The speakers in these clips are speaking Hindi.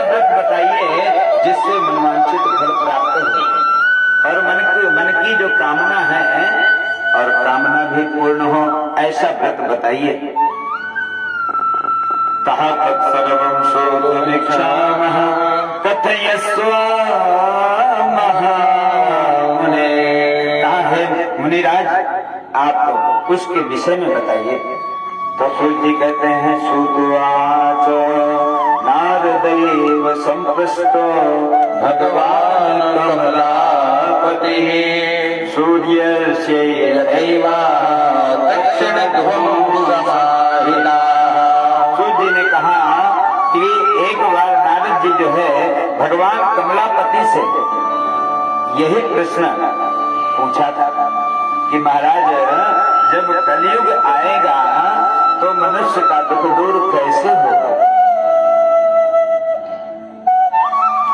व्रत बताइए जिससे मनवांछित फल प्राप्त हो और मन की जो कामना है और कामना भी पूर्ण हो, ऐसा व्रत बताइए। कहा तत्सर्वं श्रोतुमिच्छामः कथयस्व महामुने। कहा है मुनिराज, आप उसके विषय में बताइए। तो सूत जी कहते हैं, सूतवाच नारदैव संपृष्टो भगवान कमलापति सूर्यस्य दैवा दक्षिणध्रुवं समाहिता। सूत जी ने कहा कि एक बार नारद जी जो है भगवान कमलापति से यही प्रश्न पूछा था कि महाराज जब कलयुग आएगा तो मनुष्य का दुख दूर कैसे होगा।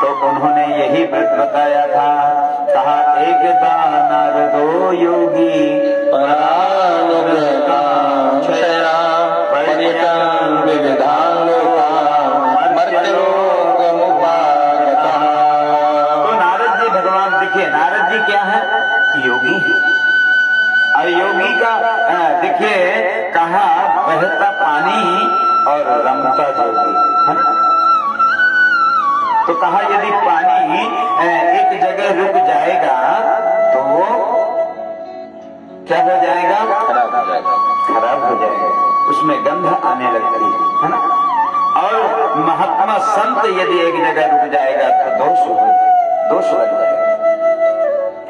तो उन्होंने यही व्रत बताया था। कहा एकदा नारदो योगी तो नारद जी भगवान देखिए, नारद जी क्या है? योगी है। और योगी का देखिए कहा बहता पानी और रमता जोगी है ना। तो कहा यदि पानी एक जगह रुक जाएगा तो वो क्या हो जाएगा? खराब हो जाएगा, उसमें गंध आने लगती है ना। और महात्मा संत यदि एक जगह रुक जाएगा तो दोष लग जाएगा।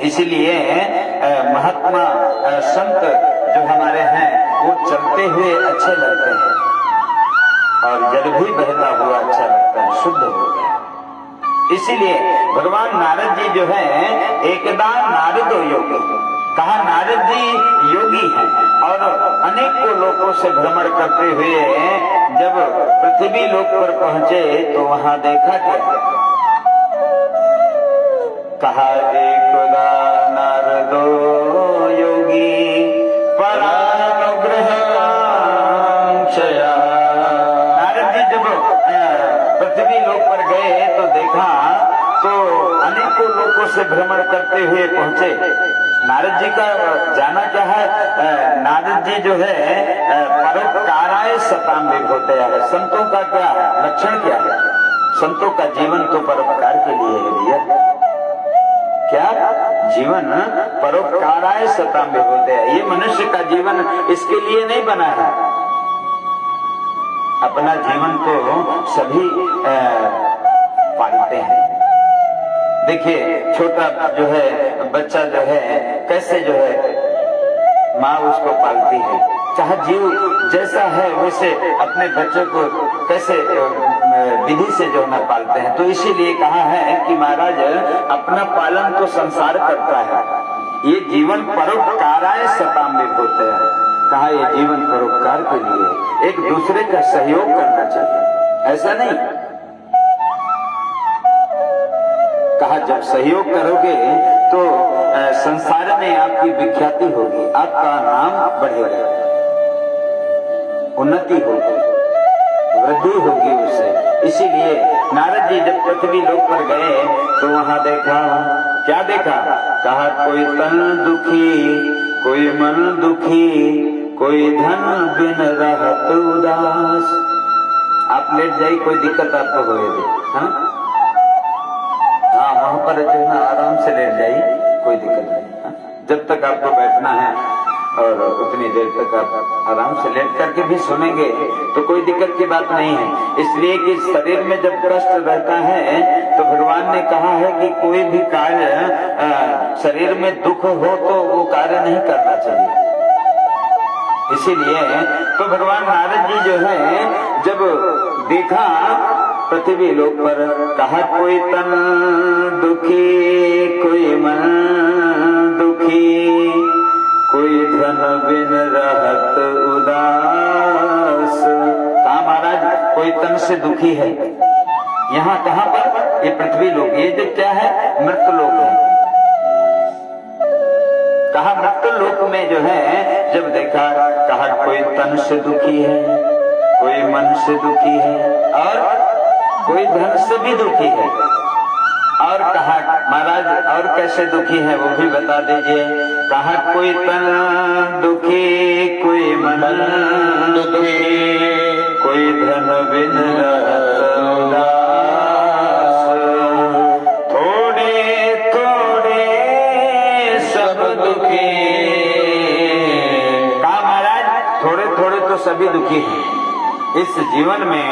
इसीलिए महात्मा संत जो हमारे हैं वो चलते हुए अच्छे लगते हैं और जल भी बहता हुआ अच्छा लगता है, शुद्ध होता है। इसीलिए भगवान नारद जी जो है एकदा नारदो योगी। कहा नारद जी योगी हैं और अनेकों लोकों से भ्रमण करते हुए जब पृथ्वी लोक पर पहुंचे तो वहां देखा क्या? कहा एकदा नारदो योगी परानुग्रह कांक्षया। नारद जी जब पृथ्वी लोक पर गए तो देखा तो अनेकों लोकों से भ्रमण करते हुए पहुंचे। नारद जी का जाना क्या है? नारद जी जो है परोपकाराय सताम विभूतया है। संतों का क्या लक्षण क्या है? संतों का जीवन तो परोपकार के लिए है भैया। क्या जीवन? परोपकाराय सताम विभूतया। ये मनुष्य का जीवन इसके लिए नहीं बना है। अपना जीवन तो सभी पालते हैं। देखिए छोटा जो है बच्चा जो है कैसे जो है माँ उसको पालती है, चाहे जीव जैसा है वैसे अपने बच्चों को कैसे विधि से जो है पालते हैं। तो इसीलिए कहा है कि महाराज अपना पालन तो संसार करता है, ये जीवन परोपकाराय सताम विभूतया है। कहा ये जीवन परोपकार के लिए एक दूसरे का सहयोग करना चाहिए, ऐसा नहीं। कहा जब सहयोग करोगे तो संसार में आपकी विख्याति होगी, आपका नाम बढ़ेगा, उन्नति होगी, वृद्धि होगी उससे। इसीलिए नारद जी जब पृथ्वी लोक पर गए तो वहां देखा, क्या देखा? कहा कोई तन दुखी, कोई मन दुखी, कोई धन बिन रहत उदास। आप लेट जाइए, कोई दिक्कत आपको होगी, हाँ वहां पर जो है आराम से लेट जाइए, कोई दिक्कत नहीं। जब तक आपको बैठना है और उतनी देर तक आप आराम से लेट करके भी सुनेंगे तो कोई दिक्कत की बात नहीं है। इसलिए कि शरीर में जब कष्ट रहता है तो भगवान ने कहा है कि कोई भी कार्य शरीर में दुख हो तो वो कार्य नहीं करना चाहिए। इसीलिए तो भगवान नारद जी जो है जब देखा पृथ्वी लोक पर, कहा कोई तन दुखी, कोई मन दुखी, कोई धन बिन रहत उदास। कहा महाराज कोई तन से दुखी है। यहाँ कहाँ पर? ये पृथ्वी लोक, ये जो क्या है? मृत लोक है। कहा मृत लोक में जो है जब देखा, कहा कोई तन से दुखी है, कोई मन से दुखी है और कोई धन से भी दुखी है। और कहा महाराज और कैसे दुखी है वो भी बता दीजिए। कहा कोई तन दुखी, कोई मन दुखी, कोई धन बिन रहत उदास, थोड़े थोड़े सब दुखी। कहा महाराज थोड़े थोड़े तो सभी दुखी हैं। इस जीवन में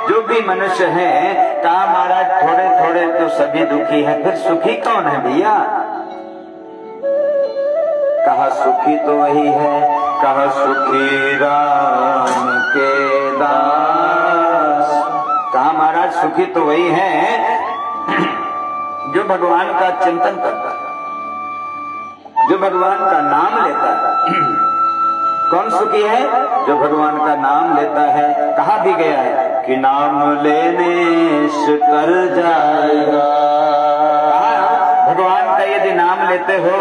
जो भी मनुष्य है, कहा महाराज थोड़े थोड़े तो सभी दुखी है, फिर सुखी कौन है भैया? कहा सुखी तो वही है, कहा सुखी राम के दास। कहा महाराज सुखी तो वही है जो भगवान का चिंतन करता है, जो भगवान का नाम लेता है। कौन सुखी है? जो भगवान का नाम लेता है। कहा भी गया है कि नाम लेने से कर जाएगा। भगवान का यदि नाम लेते हो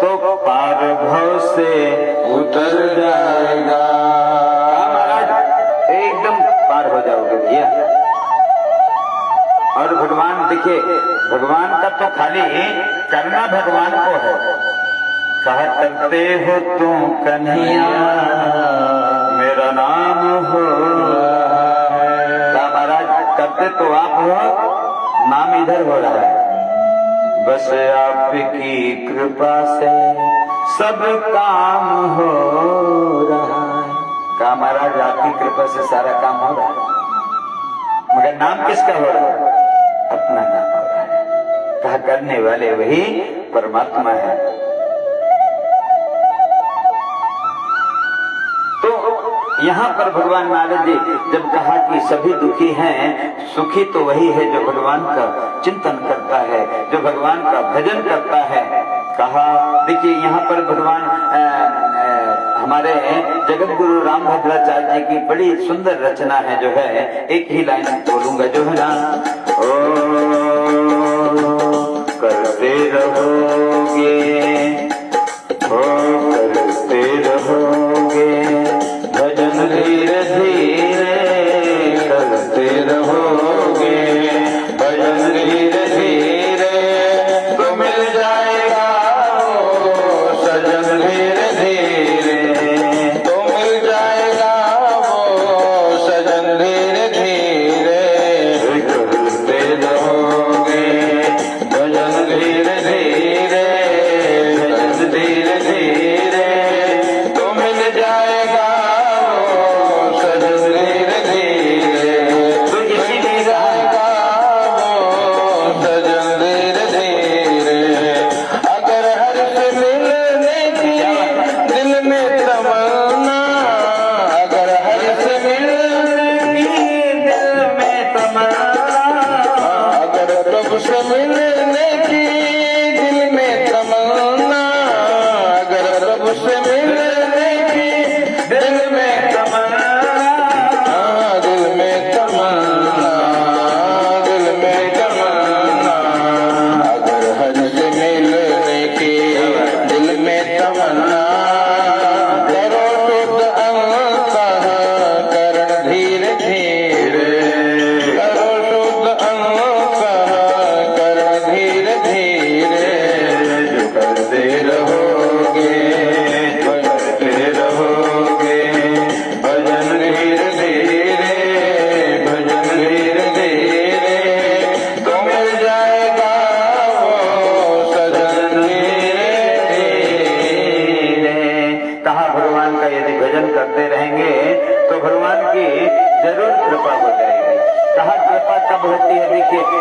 तो पार भव से उतर जाएगा। महाराज एकदम पार हो जाओगे भैया। और भगवान देखिए, भगवान का तो खाली करना भगवान को है। कहा करते हो तुम कन्हैया मेरा नाम हो। कहा महाराज करते तो आप हो, नाम इधर हो रहा है। बस आपकी कृपा से सब काम हो रहा है। कहा महाराज आपकी कृपा से सारा काम हो रहा है, मगर नाम किसका हो रहा है? अपना नाम हो रहा है। कहा करने वाले वही परमात्मा है। यहाँ पर भगवान नारद जी जब कहा कि सभी दुखी हैं, सुखी तो वही है जो भगवान का चिंतन करता है, जो भगवान का भजन करता है। कहा देखिए यहाँ पर भगवान हमारे जगत गुरु रामभद्राचार्य जी की बड़ी सुंदर रचना है, जो है एक ही लाइन बोलूंगा, जो है ना, ओ करते रहोगे, ओ करते रहोगे भजन धीरे धीरे, करते रहोगे भजन धीरे धीरे, तो मिल जाएगा वो सजन धीरे धीरे, तो मिल जाएगा वो सजन धीरे धीरे, करते रहोगे भजन धीरे धीरे, भजन धीरे धीरे, तो मिल जाएगा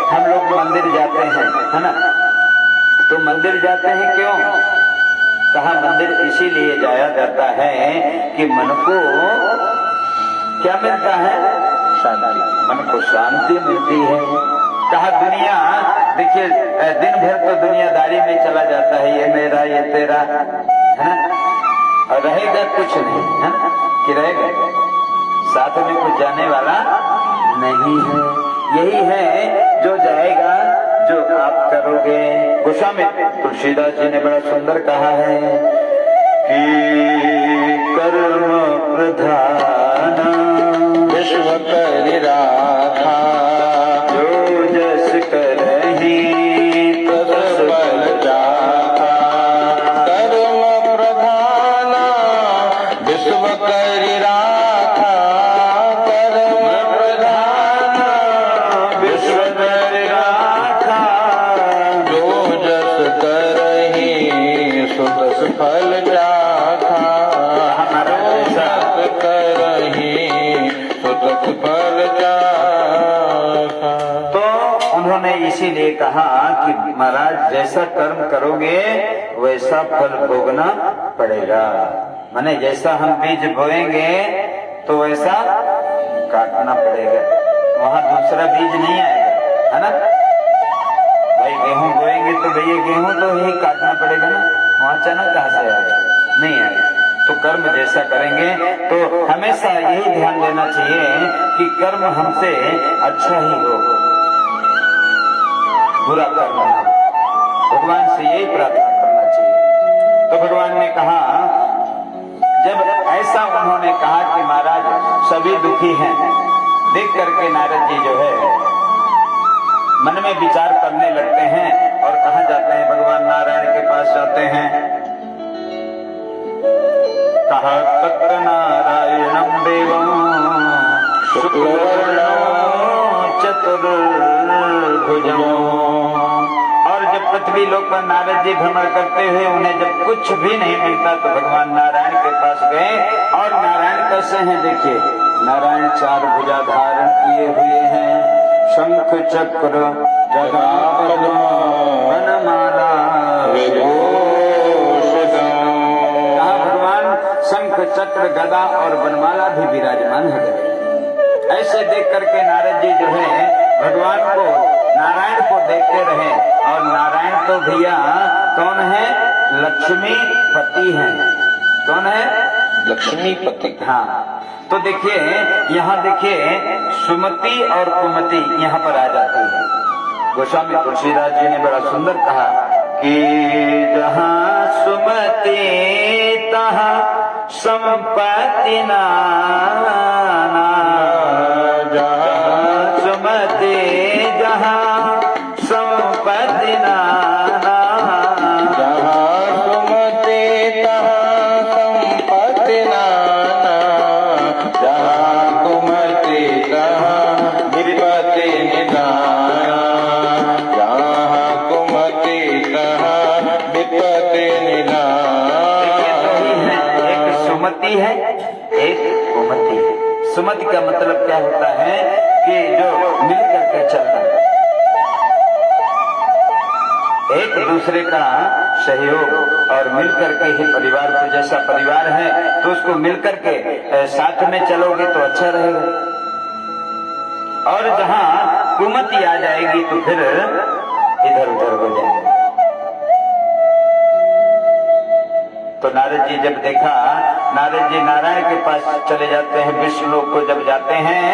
हम लोग मंदिर जाते हैं, है ना, तो मंदिर जाते हैं क्यों? कहा मंदिर इसीलिए जाया जाता है कि मन को क्या मिलता है? शांति, मन को शांति मिलती है। कहा दुनिया देखिए दिन भर तो दुनियादारी में चला जाता है, ये मेरा ये तेरा, है ना, और रहेगा कुछ नहीं, है ना, कि रहेगा साथ में कुछ जाने वाला नहीं है। यही है जो जाएगा, जो आप करोगे। गोस्वामी तुलसीदास जी ने बड़ा सुंदर कहा है कि कर्म प्रधान विश्व करि राखा, उन्होंने इसीलिए कहा कि महाराज जैसा कर्म करोगे वैसा फल भोगना पड़ेगा। माने जैसा हम बीज बोएंगे तो वैसा काटना पड़ेगा, वहां दूसरा बीज नहीं आएगा, है ना। भाई गेहूं बोएंगे तो भैया गेहूं तो ही काटना पड़ेगा ना, वहां चना कहां से आएगा, नहीं आएगा। तो कर्म जैसा करेंगे तो हमेशा यही ध्यान देना चाहिए कि कर्म हमसे अच्छा ही हो, बुरा कर्म ना हो। भगवान से यही प्रार्थना करना चाहिए। तो भगवान ने कहा, जब ऐसा उन्होंने कहा कि महाराज सभी दुखी हैं, देख करके नारद जी जो है मन में विचार करने लगते हैं और कहाँ जाते हैं, भगवान नारायण के पास जाते हैं। कहा तत्र नारायणं देवं शुक्लवर्णं चतुर्भुजं। और जब पृथ्वी लोक पर नारद जी भ्रमण करते हुए उन्हें जब कुछ भी नहीं मिलता तो भगवान नारायण के पास गए। और नारायण कैसे हैं देखिए, नारायण 4 भुजा धारण किए हुए हैं, शंख चक्र गदा पद्म वनमाला शंख चक्र गदा और वनमाला भी विराजमान है। ऐसे देख करके नारद जी जो है भगवान को, नारायण को देखते रहे। और नारायण तो भैया कौन है, लक्ष्मी पति हैं। कौन है, लक्ष्मी पति। हाँ, तो देखिए यहाँ देखिए सुमति और कुमति यहाँ पर आ जाती है। गोस्वामी तुलसीदास जी ने बड़ा सुंदर कहा कि जहाँ सुमति तहाँ संपत्ति नाना, जहाँ सुमति जहाँ संपत्ति नाना, जहाँ सुमति तहाँ संपत्ति नाना, जहाँ कुमति तहाँ विपत्ति निदाना, जहाँ कुमति तहाँ विपत्ति निदाना। सुमति है, एक कुमति है। सुमति का मतलब क्या होता है कि जो मिलकर के चलना, एक दूसरे का सहयोग और मिलकर के ही परिवार को, जैसा परिवार है तो उसको मिलकर के साथ में चलोगे तो अच्छा रहेगा। और जहां कुमति आ जाएगी तो फिर इधर उधर हो जाएगा। तो नारद जी जब देखा, नारद जी नारायण के पास चले जाते हैं, विष्णु लोक को जब जाते हैं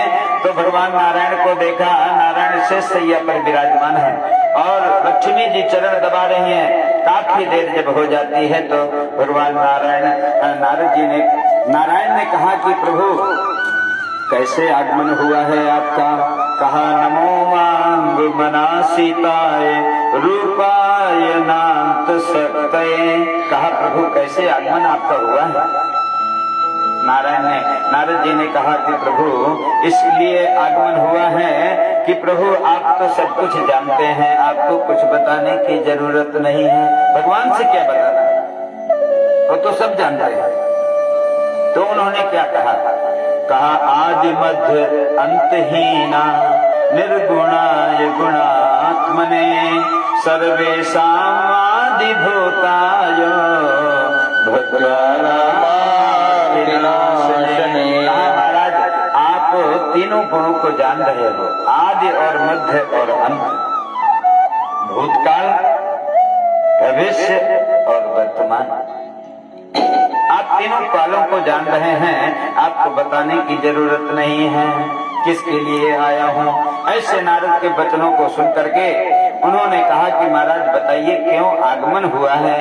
तो भगवान नारायण को देखा, नारायण शेष सैया पर विराजमान है और लक्ष्मी जी चरण दबा रही हैं। काफी देर जब हो जाती है तो भगवान नारद जी ने, नारायण ने कहा कि प्रभु कैसे आगमन हुआ है आपका। कहा नमो मांग मना सीताय रूपाय नांत सक्तये। कहा प्रभु कैसे आगमन आपका हुआ है। नारद जी ने कहा कि प्रभु इसलिए आगमन हुआ है कि प्रभु आप तो सब कुछ जानते हैं, आपको कुछ बताने की जरूरत नहीं है। भगवान से क्या बताना, वो तो सब जानते हैं। तो उन्होंने क्या कहा, कहा आदि मध्य अंतहीना निर्गुणाय गुणात्मने सर्वेषाम् आदिभूताय भद्रानाशने। महाराज आप तीनों गुणों को जान रहे हो, आदि और मध्य और अंत, भूतकाल, भविष्य और वर्तमान। आप तीनों कालों को जान रहे हैं, आपको बताने की जरूरत नहीं है किसके लिए आया हूँ। ऐसे नारद के वचनों को सुन करके उन्होंने कहा कि महाराज बताइए क्यों आगमन हुआ है।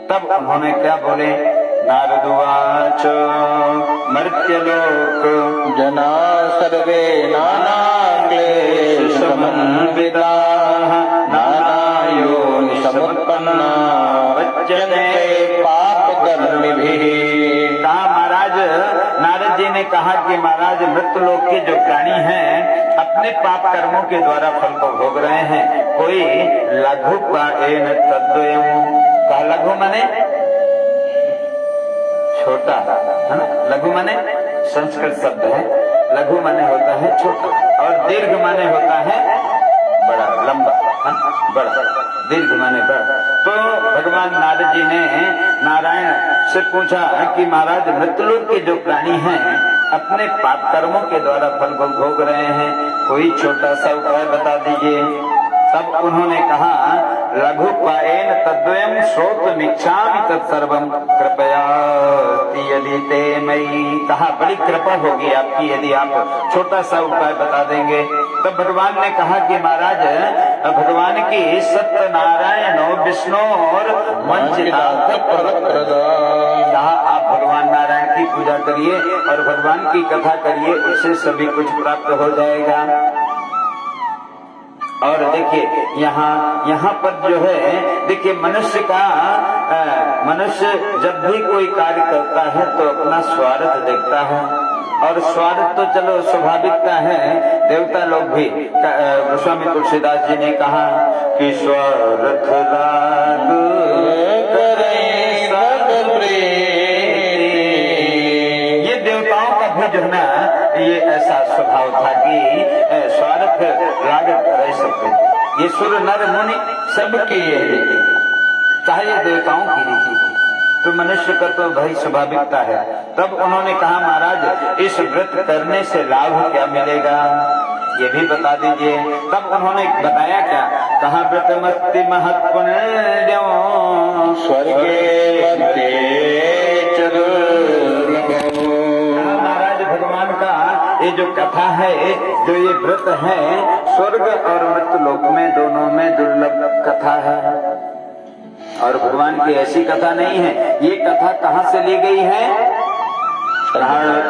तब उन्होंने क्या बोले, नारदवाच मर्त्यलोक जना सर्वे नाना क्लेशमन्विता नाना योनि समुत्पन्ना वच्यते पाप कर्मिभिः। कहा महाराज, नारद जी ने कहा कि महाराज मृत्युलोक के जो प्राणी हैं अपने पाप कर्मों के द्वारा फल को भोग रहे हैं। कोई लघु पाएन तद्वयम्। कहा लघु माने छोटा, है ना। लघु माने संस्कृत शब्द है, लघु माने होता है छोटा और दीर्घ माने होता है बड़ा। लंबा, बड़ा, दीर्घ माने बड़ा। तो भगवान नारद जी ने नारायण से पूछा कि महाराज मृतलोक के जो प्राणी हैं अपने पाप कर्मों के द्वारा फल भोग रहे हैं, कोई छोटा सा उपाय बता दीजिए। तब उन्होंने कहा लघुपायेन तद्वयं श्रोतुमिच्छामि तत्सर्वं कृपया यदि ते मयि। कहा बड़ी कृपा होगी आपकी यदि आप छोटा सा उपाय बता देंगे। तब भगवान ने कहा कि महाराज भगवान की सत्यनारायण विष्णु और कहा आप भगवान नारायण की पूजा करिए और भगवान की कथा करिए, उससे सभी कुछ प्राप्त हो जाएगा। और देखिए यहाँ पर जो है देखिए मनुष्य जब भी कोई कार्य करता है तो अपना स्वार्थ देखता है, और स्वार्थ तो चलो स्वाभाविकता है, देवता लोग भी। गोस्वामी तुलसीदास जी ने कहा कि स्वार्थ लाग करे सब प्रेम। ये देवताओं का भी जो है ना ये ऐसा स्वभाव था कि स्वार्थ लाग करे सब। ये सुर नर मुनि सबके ये रीति, चाहे ये देवताओं की रीति थी, तो मनुष्य का तो भाई स्वाभाविकता है। तब उन्होंने कहा महाराज इस व्रत करने से लाभ क्या मिलेगा, ये भी बता दीजिए। तब उन्होंने बताया क्या, कहा व्रतमस्ति महत्पुण्यो स्वर्गे महाराज भगवान का ये जो कथा है, जो ये व्रत है, स्वर्ग और मृत्युलोक में दोनों में दुर्लभ कथा है। और भगवान की ऐसी कथा नहीं है। ये कथा कहाँ से ली गई है,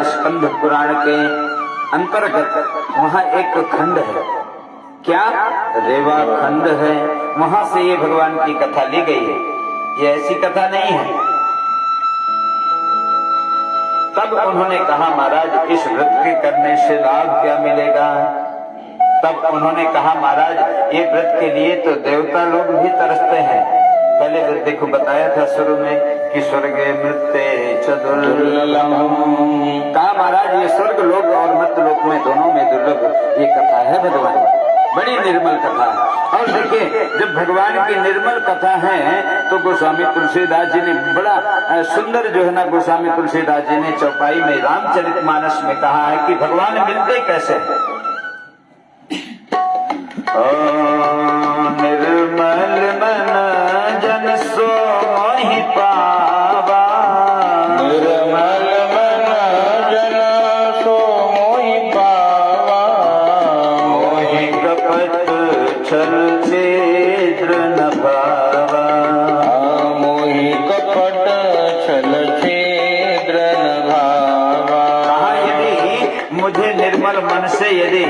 स्कंद पुराण के अंतर्गत वहाँ एक खंड है, क्या रेवा खंड है, वहां से ये भगवान की कथा ली गई है, ये ऐसी कथा नहीं है। तब उन्होंने कहा महाराज इस व्रत के करने से लाभ क्या मिलेगा। तब उन्होंने कहा महाराज ये व्रत के लिए तो देवता लोग भी तरसते हैं। पहले देखो बताया था शुरू में कि स्वर्गे मृत्ये चतुर्लभम, कहा महाराज ये स्वर्ग लोक और मृत्यु लोक में दोनों में दुर्लभ ये कथा है भगवान, बड़ी निर्मल कथा है। और देखिए जब भगवान की निर्मल कथा है तो गोस्वामी तुलसीदास जी ने बड़ा सुंदर जो है ना, गोस्वामी तुलसीदास जी ने चौपाई में रामचरितमानस में कहा है कि भगवान मिलते कैसे। निर्मल मन जन सो मोहि पावा, निर्मल मन जन सो मोहि पावा, मोहि कपट छल छिद्र न भावा, मोहि कपट छल छिद्र न भावा। कहा यदि मुझे निर्मल मन से यदि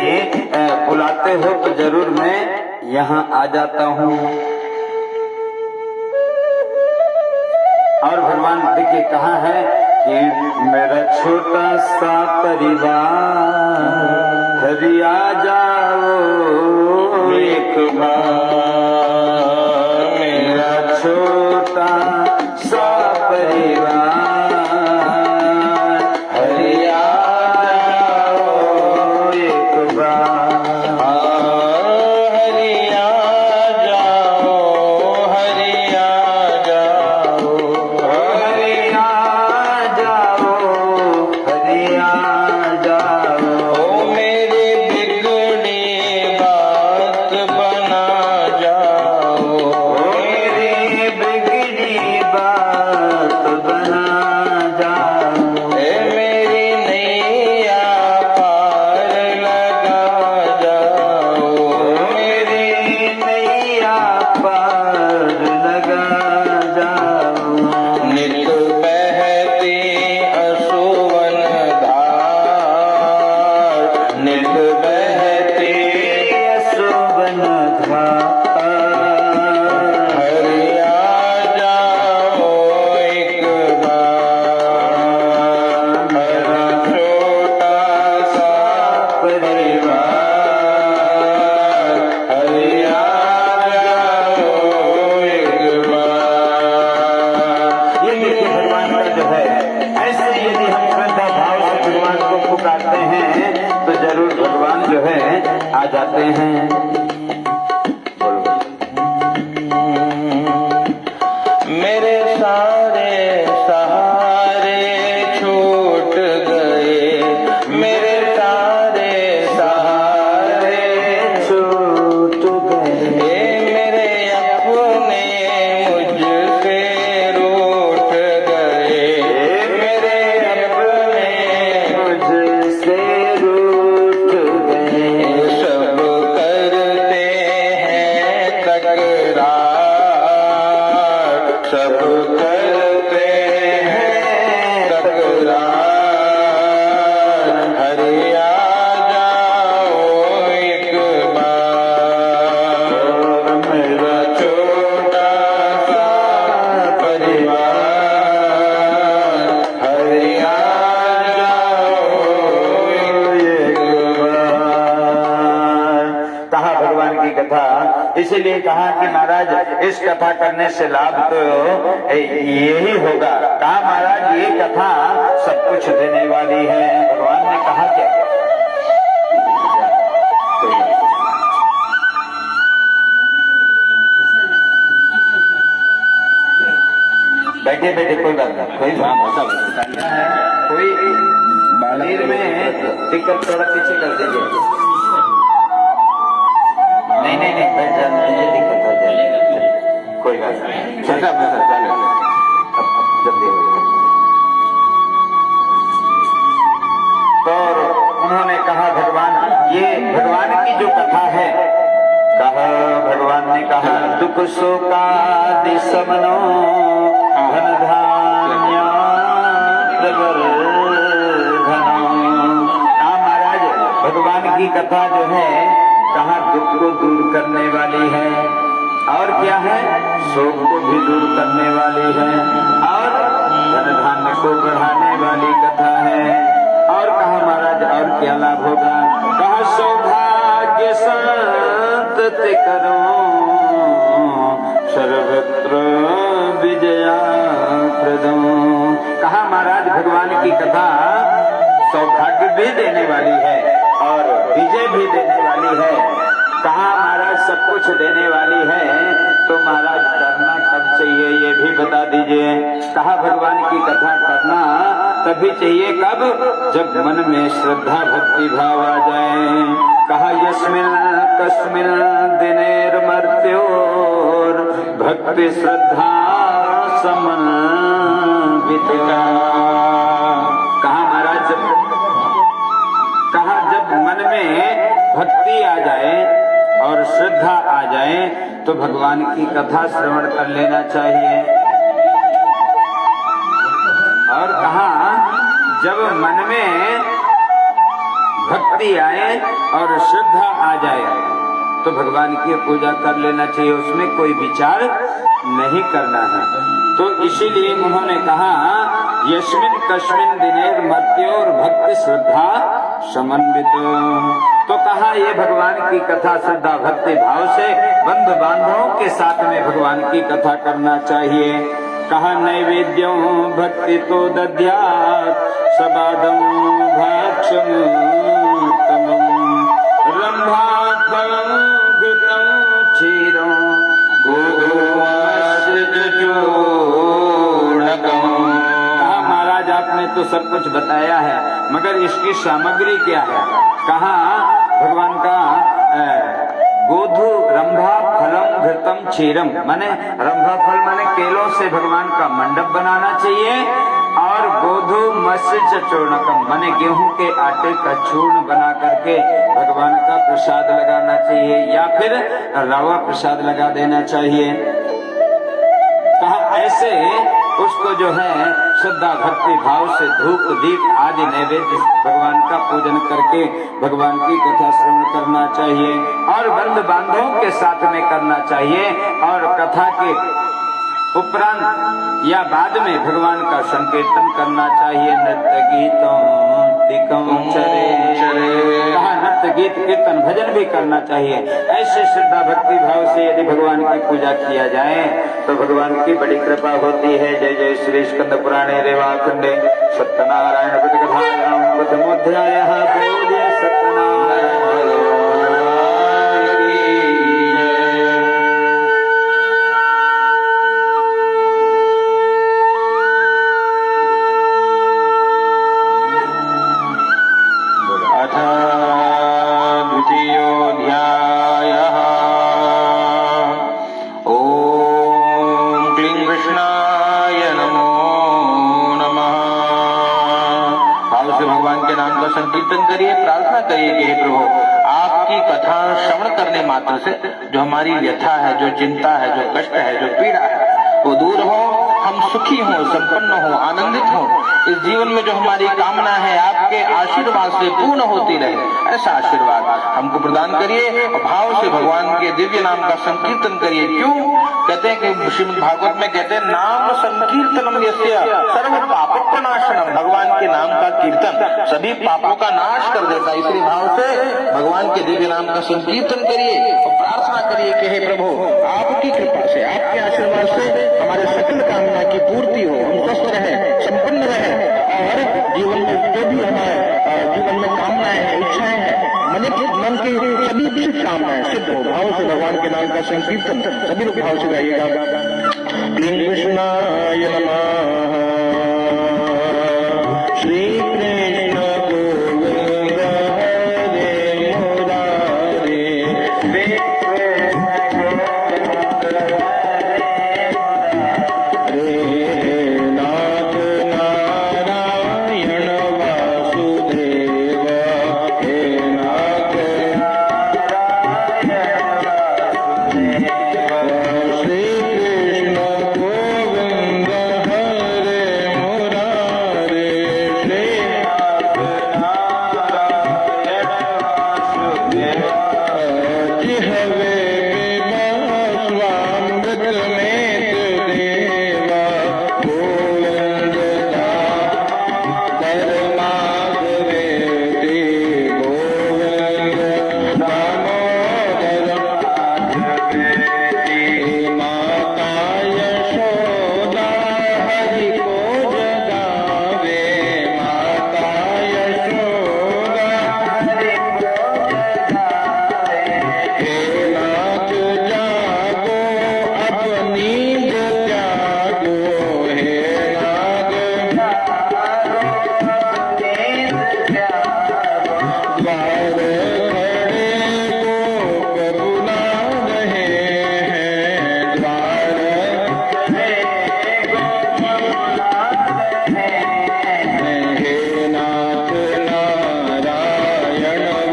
बुलाते हो तो जरूर मैं यहाँ आ जाता हूँ। और भगवान देखिए कहा है कि मेरा छोटा सा परिवार हरि आ जाओ एक बार, मेरा छोटा सा परिवार हरि आ जाओ एक बार, कहा भगवान की कथा, इसीलिए कहा कि महाराज इस कथा करने से लाभ तो यही होगा। कहा महाराज ये कथा सब कुछ देने वाली है। भगवान ने कहा क्या? बैठे बैठे कोई बात नहीं, कोई कोई मंदिर में टिकट थोड़ा पीछे कर दीजिए। नहीं बैठ जाने दीजिए, दिक्कत हो जाएगी, कोई बात नहीं। जल्दी हो जाए। तो उन्होंने कहा भगवान, ये भगवान की जो कथा है, कहा भगवान ने कहा दुख शोकादि समनो धन धान्य महाराज भगवान की कथा जो है कहा दुख को दूर करने वाली है, और क्या है, शोक को भी दूर करने वाली है, और धन धान्य को बढ़ाने वाली कथा है। और कहा महाराज और क्या लाभ होगा? कहा सौभाग्य संतति करो सर्वत्र विजया प्रदो। कहा महाराज भगवान की कथा सौभाग्य भी देने वाली है और विजय भी देने वाली है। कहा महाराज सब कुछ देने वाली है, तो महाराज करना कब चाहिए ये भी बता दीजिए। कहा भगवान की कथा करना तभी चाहिए, कब? जब मन में श्रद्धा भक्ति भाव आ जाए। कहा यस्मिन् कस्मिन् दिनेर्मर्त्योर भक्ति श्रद्धा समन्विता। कहा महाराज जब मन में भक्ति आ जाए और श्रद्धा आ जाए तो भगवान की कथा श्रवण कर लेना चाहिए। और कहा जब मन में भक्ति आए और श्रद्धा आ जाए तो भगवान की पूजा कर लेना चाहिए, उसमें कोई विचार नहीं करना है। तो इसीलिए उन्होंने कहा यस्मिन् कस्मिन् दिनेर्मर्त्योर भक्ति श्रद्धा समन्वित। तो कहा ये भगवान की कथा श्रद्धा भक्ति भाव से बंधु बांधवों के साथ में भगवान की कथा करना चाहिए। कहा नैवेद्यों भक्ति तो दद्यात् सबादं भक्षम् रंभात् फलं घृतं क्षीरं कहा महाराज आपने तो सब कुछ बताया है, मगर इसकी सामग्री क्या है? कहा भगवान का गोधु रंभा फलम घृतम क्षीरम, माने रंभा फल माने केलों से भगवान का मंडप बनाना चाहिए, और गोधु मत्स्य चूर्णकम माने गेहूं के आटे का चूर्ण बना करके भगवान का प्रसाद लगाना चाहिए, या फिर रवा प्रसाद लगा देना चाहिए। कहा ऐसे उसको जो है श्रद्धा भक्ति भाव से धूप दीप आदि नैवेद्य भगवान का पूजन करके भगवान की कथा श्रवण करना चाहिए, और बंधु बांधवों के साथ में करना चाहिए। और कथा के उपरांत या बाद में भगवान का संकीर्तन करना चाहिए। नृत्य गीतों कहा नृत्य गीत कीर्तन भजन भी करना चाहिए। ऐसे श्रद्धा भक्ति भाव से यदि भगवान की पूजा किया जाए तो भगवान की बड़ी कृपा होती है। जय जय श्री स्कंद पुराणे रेवाखंडे सत्यनारायण कथायां प्रथमोऽध्यायः बोध्य सत्यनारायण। संकीर्तन करिए, प्रार्थना करिए कि हे प्रभु आपकी कथा श्रवण करने मात्र से जो हमारी व्यथा है, जो चिंता है, जो कष्ट है, जो पीड़ा है वो दूर हो, हम सुखी हो, संपन्न हो, आनंदित हो। इस जीवन में जो हमारी कामना है आपके आशीर्वाद से पूर्ण होती रहे, ऐसा आशीर्वाद हमको प्रदान करिए। और भाव से भगवान के दिव्य नाम का संकीर्तन करिए। क्यों कहते हैं कि श्रीमद् भागवत में कहते हैं नाम संकीर्तनम यस्य सर्व पाप प्रणाशनम, भगवान के नाम का कीर्तन सभी पापों का नाश कर देता है। इसलिए भाव से भगवान के दिव्य नाम का संकीर्तन करिए और प्रार्थना करिए कि हे प्रभु आपकी कृपा से, आपके आशीर्वाद से हमारे सकल कामना की पूर्ति हो, हम स्वस्थ रहें, संपन्न रहें और जीवन में जो भी हमारे जीवन में कामनाएं हैं, इच्छाएं हैं, मन की सभी इच्छित कामनाएं सिद्ध हो। भाव से भगवान के नाम का संकीर्तन सभी लोग भाव से गाइएगा। क्लीं कृष्णाय नमः, श्री कृष्ण गोविंद हरे मुरारे, नाथ नारायण वासुदेव, हे नाथ श्री कृष्ण गोविंद हरे मुरारे, श्री जिहवे स्वामृत में देवा, गोविंद धर्माधरे ते, गोविंद दामोदर माता यशोदा हरि को जगावे, माता यशोदा हे नाथ जागो अब नींद त्यागो, हे नाथ द्वार खड़े को करुणा रहे हैं, द्वार हे नाथ नारायण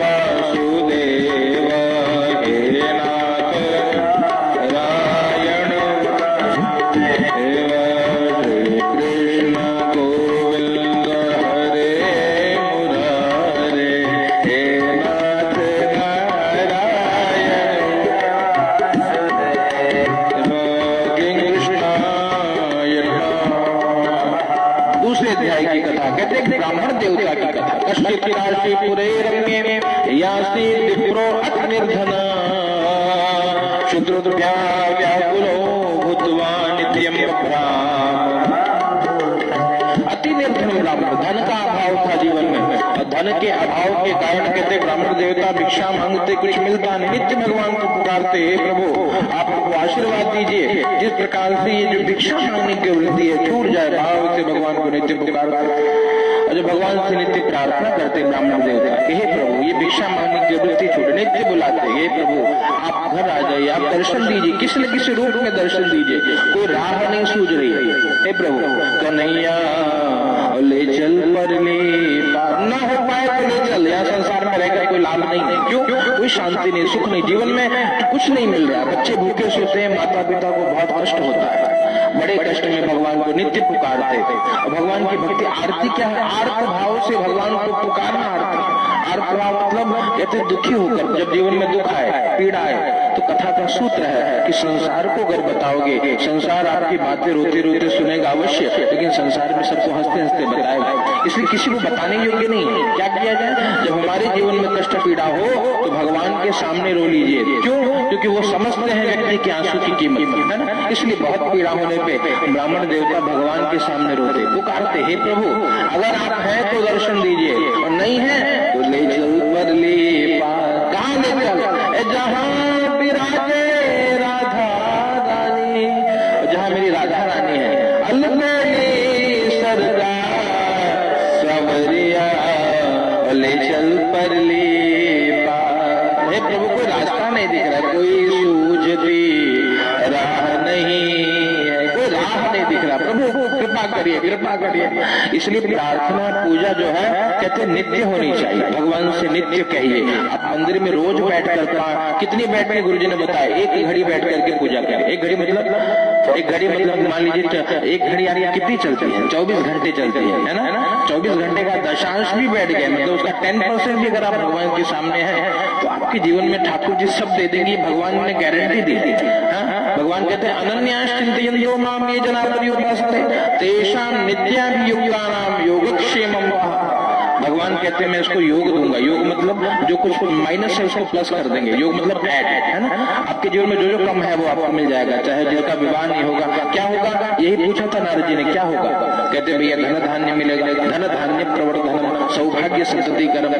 वासुदेव, हे नाथ नारायण श्री कृष्ण गोविंद हरे मुरारे, हे नाथ नारायण क्लीं कृष्णाय नमः। दूसरे अध्याय की कथा कहते हैं ब्राह्मण देवता की कथा। कश्चित् काशीपुरे रम्ये यासी विप्रो अति निर्धना, शूद्रोद्भ्या व्याकुलो भूत्वा नित्यं ब्राह्मण। अति निर्धन ब्राह्मण, धन का अभाव था जीवन में, और धन के अभाव के कारण कहते ब्राह्मण देवता भिक्षा मांगते, कुछ मिलता नहीं, नित्य भगवान को पुकारते, हे प्रभु आप हमको आशीर्वाद दीजिए जिस प्रकार से ये जो भिक्षा मांगने की वृत्ति है छूट जाए। भाव से भगवान को नित्य पुकारते और जो भगवान से नित्य प्रार्थना करते ब्राह्मण देवता, हे प्रभु ये भिक्षा मांगने की वृत्ति छूट, नित्य बुलाते, हे प्रभु आप घर आ जाइए, आप दर्शन दीजिए, किसी न किसी रूप में दर्शन दीजिए, कोई राह नहीं सूझ रही है, हे प्रभु कन्हैया ले चल पर ले पार, न हो पाए तो ले चल, यहाँ संसार में रहकर कोई लाभ नहीं है। क्यों? कोई शांति नहीं, सुख नहीं, जीवन में कुछ नहीं मिल रहा, बच्चे भूखे सोते हैं, माता पिता को बहुत कष्ट होता है, बड़े कष्ट में भगवान को नित्य पुकारते थे। और भगवान की भक्ति आरती क्या है? आर्त भाव से भगवान को पुकारना आरती। आर्त भाव मतलब कहते दुखी होकर, जब जीवन में दुख आए, पीड़ा आए, तो कथा का सूत्र है कि संसार को अगर बताओगे, संसार आपकी बातें रोते रोते सुनेगा अवश्य, लेकिन संसार में सबको हंसते हंसते बताएगा, इसलिए किसी को बताने योग्य नहीं है। क्या किया जाए? जब हमारे जीवन में कष्ट पीड़ा हो तो भगवान के सामने रो लीजिए। क्यों? क्योंकि वो समझते हैं व्यक्ति के आंसू की कीमत, है ना। इसलिए बहुत पीड़ा होने पे ब्राह्मण देवता भगवान के सामने रोते, पुकारते, हे प्रभु अगर आप हैं तो दर्शन दीजिए, और नहीं है तो ले चल पर ले पार। कहाँ ले चल? जहाँ विराजे राधा रानी, जहाँ मेरी राधा रानी है, अलमेली सरदार सवरिया, ले चल पर ले पार। हे प्रभु कोई रास्ता नहीं दिख रहा, कोई सूझती राह नहीं है, कोई राह नहीं दिख रहा, प्रभु कृपा करिए, कृपा करिए। इसलिए प्रार्थना पूजा जो है कहते नित्य होनी चाहिए, भगवान से नित्य कहिए, आप मंदिर में रोज बैठकर कितनी बैठ के गुरुजी ने बताया, एक घड़ी बैठ करके पूजा करें। एक घड़ी मतलब मान लीजिए एक घड़ी आपकी कितनी चलती है, 24 घंटे चलती है ना। 24 घंटे का दशांश भी बैठ गया, मतलब उसका 10% भी अगर आप भगवान के सामने है तो आपके जीवन में ठाकुर जी सब दे देंगे। भगवान ने गारंटी दी है। भगवान कहते हैं अनन्यास चिंतयन्तो माम ये जना पर्युपासते तेषां नित्याभियुक्तानां योगक्षेमं वः। भगवान कहते हैं मैं इसको योग दूंगा। योग मतलब जो कुछ माइनस है उसको प्लस कर देंगे। योग मतलब ऐड, है ना। आपके जीवन में जो जो कम है वो आपको मिल जाएगा। चाहे जिसका विवाह नहीं होगा, क्या होगा, यही पूछा था नारद जी ने, क्या होगा। कहते भैया धन धान्य मिलेगा, धन धान्य प्रवर्धन सौभाग्य संतति कर्म।